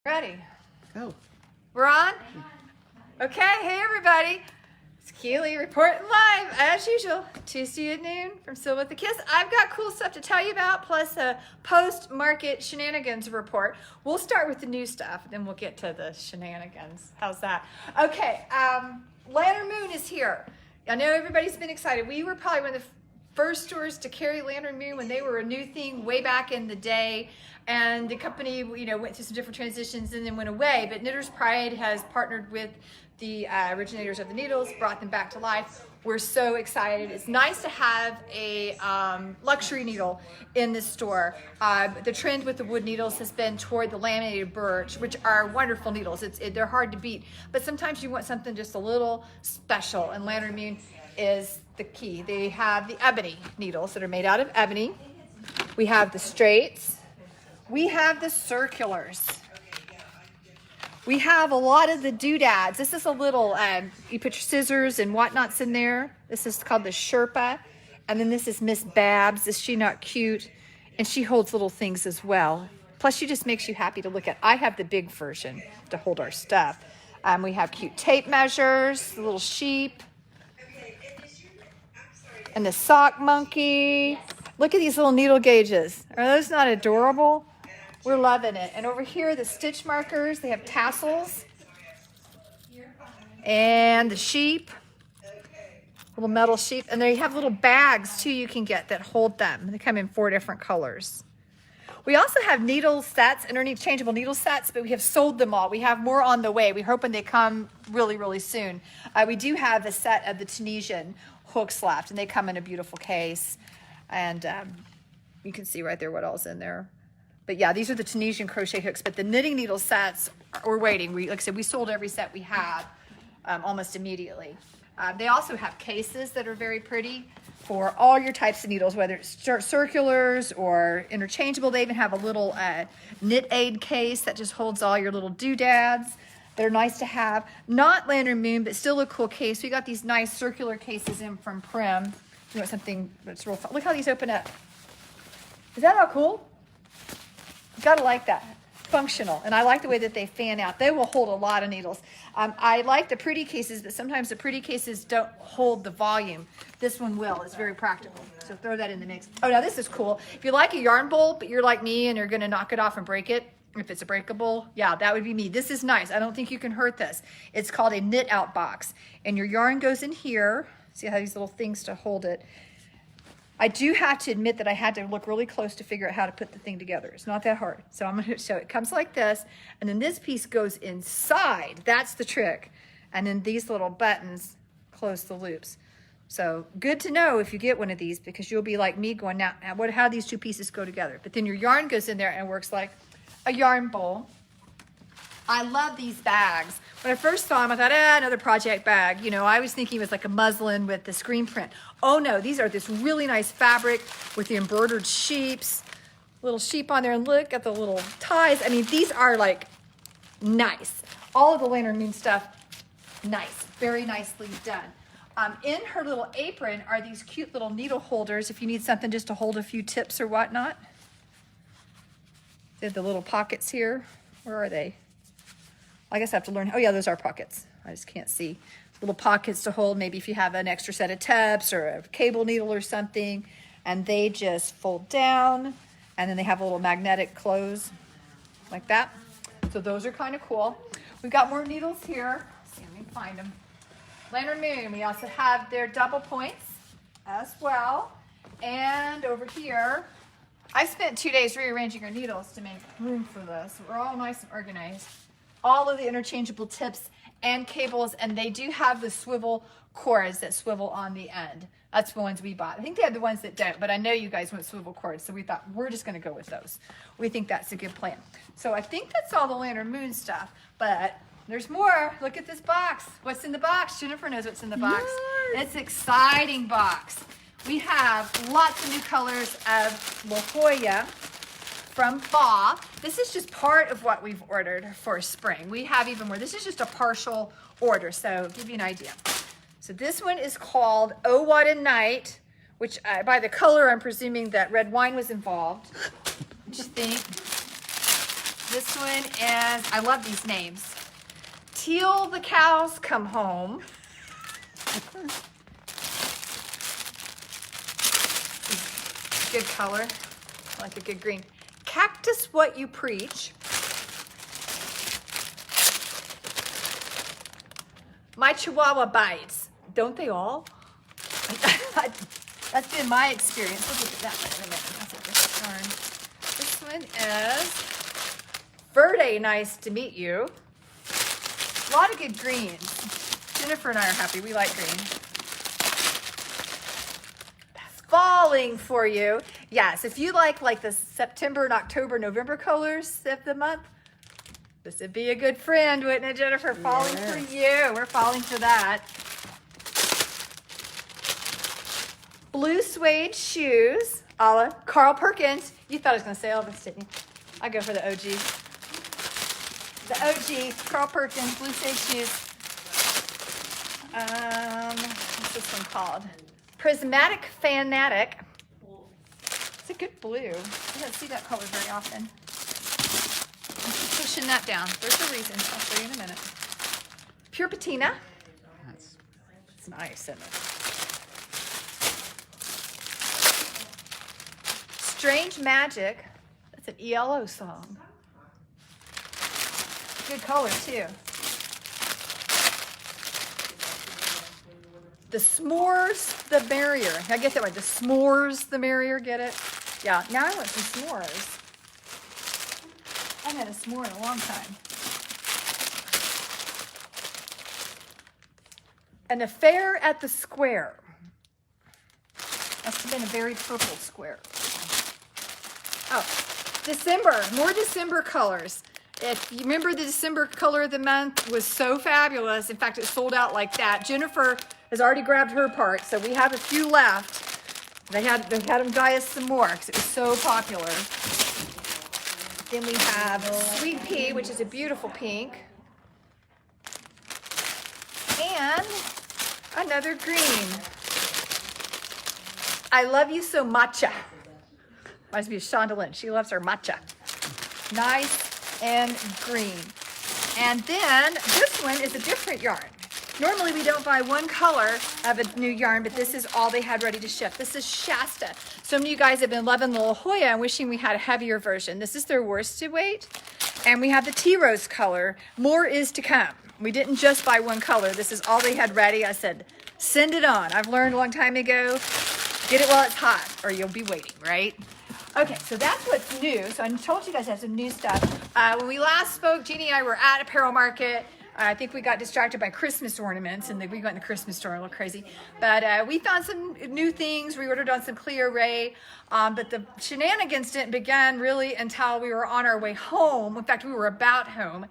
Ready? Go. We're on? Okay, hey everybody. It's Keely reporting live as usual, Tuesday at noon from Still with the Kiss. I've got cool stuff to tell you about, plus a post-market shenanigans report. We'll start with the new stuff, then we'll get to the shenanigans. How's that? Okay, Lantern Moon is here. I know everybody's been excited. We were probably one of the first stores to carry Lantern Moon when they were a new thing way back in the day. And the company, you know, went through some different transitions and then went away. But Knitter's Pride has partnered with the originators of the needles, brought them back to life. We're so excited. It's nice to have a luxury needle in this store. The trend with the wood needles has been toward the laminated birch, which are wonderful needles. They're hard to beat. But sometimes you want something just a little special, and Lantern Moon is the key. They have the ebony needles that are made out of ebony. We have the straights. We have the circulars. We have a lot of the doodads. This is a little, you put your scissors and whatnots in there. This is called the Sherpa. And then this is Miss Babs. Is she not cute? And she holds little things as well. Plus she just makes you happy to look at. I have the big version to hold our stuff. We have cute tape measures, the little sheep. And the sock monkey. Look at these little needle gauges. Are those not adorable? We're loving it. And over here, the stitch markers, they have tassels. And the sheep, little metal sheep. And they have little bags, too, you can get that hold them. They come in 4 different colors. We also have needle sets, interchangeable needle sets, but we have sold them all. We have more on the way. We're hoping they come really, really soon. We do have a set of the Tunisian hooks left, and they come in a beautiful case. And you can see right there what all's in there. But yeah, these are the Tunisian crochet hooks, but the knitting needle sets, we're waiting. Like I said, we sold every set we had almost immediately. They also have cases that are very pretty for all your types of needles, whether it's circulars or interchangeable. They even have a little knit aid case that just holds all your little doodads. They're nice to have. Not Lantern Moon, but still a cool case. We got these nice circular cases in from Prym. You want something that's real fun. Look how these open up. Is that not cool? You gotta like that. Functional. And I like the way that they fan out. They will hold a lot of needles. I like the pretty cases, but sometimes the pretty cases don't hold the volume. This one will. It's very practical. So throw that in the mix. Oh, now this is cool. If you like a yarn bowl, but you're like me and you're gonna knock it off and break it, if it's a breakable, yeah, that would be me. This is nice. I don't think you can hurt this. It's called a knit out box. And your yarn goes in here. See how these little things to hold it. I do have to admit that I had to look really close to figure out how to put the thing together. It's not that hard. So I'm going to show it. Comes like this, and then this piece goes inside. That's the trick. And then these little buttons close the loops. So good to know if you get one of these, because you'll be like me going, now how do these two pieces go together? But then your yarn goes in there and works like a yarn bowl. I love these bags. When I first saw them, I thought, another project bag. You know, I was thinking it was like a muslin with the screen print. Oh no, these are this really nice fabric with the embroidered sheeps, little sheep on there, and look at the little ties. I mean, these are like nice. All of the Lantern Moon stuff, nice, very nicely done. In her little apron are these cute little needle holders if you need something just to hold a few tips or whatnot. They have the little pockets here. Where are they? I guess I have to learn. Oh yeah, those are pockets. I just can't see. Little pockets to hold maybe if you have an extra set of tips or a cable needle or something. And they just fold down. And then they have a little magnetic close like that. So those are kind of cool. We've got more needles here. Let's see, let me find them. Lantern Moon, we also have their double points as well. And over here, I spent 2 days rearranging our needles to make room for this. We're all nice and organized. All of the interchangeable tips and cables, and they do have the swivel cords that swivel on the end. That's the ones we bought. I think they have the ones that don't, but I know you guys want swivel cords, so we thought we're just gonna go with those. We think that's a good plan. So I think that's all the Lantern Moon stuff, but there's more. Look at this box. What's in the box? Jennifer knows what's in the box. Yes. It's an exciting box. We have lots of new colors of La Jolla from Baah. This is just part of what we've ordered for spring. We have even more. This is just a partial order, so I'll give you an idea. So this one is called Oh What a Night, which by the color, I'm presuming that red wine was involved. What do you think? This one is, I love these names. Till the Cows Come Home. Good color. I like a good green. Cactus What You Preach. My Chihuahua Bites. Don't they all? That's been my experience. We'll look at that one in a minute. That's a different yarn. This one is Verde, Nice to Meet You. A lot of good greens. Jennifer and I are happy. We like green. Falling for You. Yes, if you like the September and October, November colors of the month, this would be a good friend, wouldn't it, Jennifer? Falling for You. We're falling for that. Blue Suede Shoes, a la Carl Perkins. You thought I was going to say Elvis, didn't you? I go for the OG. The OG, Carl Perkins, Blue Suede Shoes. What's this one called? Prismatic Fanatic. It's a good blue. I don't see that color very often. I'm pushing that down. There's a reason. I'll show you in a minute. Pure Patina. It's nice, isn't it? Strange Magic. That's an ELO song. Good color, too. The S'mores, the merrier. I get that right. The s'mores, the merrier. Get it? Yeah. Now I want some s'mores. I haven't had a s'more in a long time. An Affair at the Square. Must have been a very purple square. Oh, December. More December colors. If you remember, the December color of the month was so fabulous. In fact, it sold out like that. Jennifer has already grabbed her part, so we have a few left. They had them dye us some more because it was so popular. Then we have Sweet Pea, which is a beautiful pink. And another green. I Love You So Matcha. Reminds me of Shonda Lynn. She loves her matcha. Nice and green. And then this one is a different yarn. Normally we don't buy one color of a new yarn, but this is all they had ready to ship. This is Shasta. Some of you guys have been loving the La Jolla and wishing we had a heavier version. This is their worsted weight. And we have the tea rose color. More is to come. We didn't just buy one color. This is all they had ready. I said, send it on. I've learned a long time ago, get it while it's hot or you'll be waiting, right? Okay, so that's what's new. So I told you guys I have some new stuff. When we last spoke, Jeannie and I were at Apparel Market. I think we got distracted by Christmas ornaments and we went in the Christmas store a little crazy. But we found some new things. We ordered on some Clear Ray. But the shenanigans didn't begin really until we were on our way home. In fact, we were about home.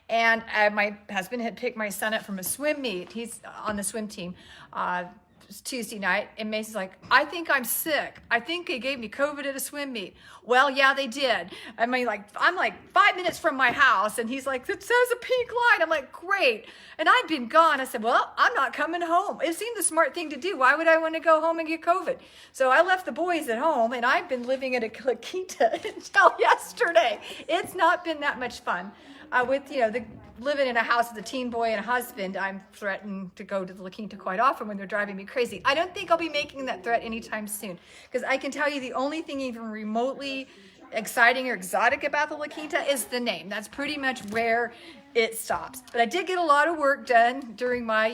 And my husband had picked my son up from a swim meet. He's on the swim team. It was Tuesday night, and Mason's like, I think I'm sick. I think they gave me COVID at a swim meet. Well, yeah, they did. I mean, I'm like 5 minutes from my house, and he's like, it says a pink line. I'm like, great. And I'd been gone. I said, well, I'm not coming home. It seemed the smart thing to do. Why would I want to go home and get COVID? So I left the boys at home, and I've been living at a La Quinta until yesterday. It's not been that much fun. With, living in a house with a teen boy and a husband, I'm threatened to go to the La Quinta quite often when they're driving me crazy. I don't think I'll be making that threat anytime soon, because I can tell you the only thing even remotely exciting or exotic about the La Quinta is the name. That's pretty much where it stops. But I did get a lot of work done during my,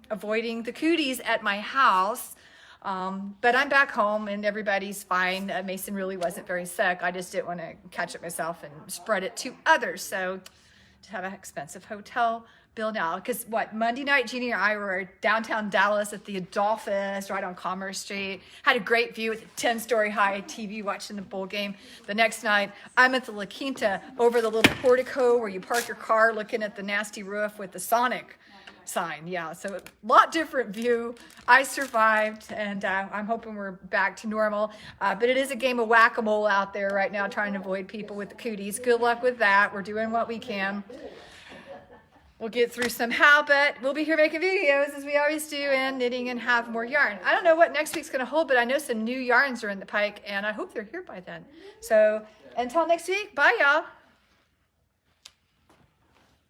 avoiding the cooties at my house. But I'm back home and everybody's fine. Mason really wasn't very sick. I just didn't want to catch it myself and spread it to others. So to have an expensive hotel bill now, because Monday night, Jeannie and I were downtown Dallas at the Adolphus, right on Commerce Street. Had a great view with a 10-story high TV watching the bowl game. The next night, I'm at the La Quinta over the little portico where you park your car looking at the nasty roof with the Sonic sign. Yeah, so a lot different view. I survived, and I'm hoping we're back to normal. But it is a game of whack-a-mole out there right now, trying to avoid people with the cooties. Good luck with that. We're doing what we can. We'll get through somehow, but we'll be here making videos as we always do, and knitting and have more yarn. I don't know what next week's going to hold, but I know some new yarns are in the pike, and I hope they're here by then. So until next week, bye, y'all.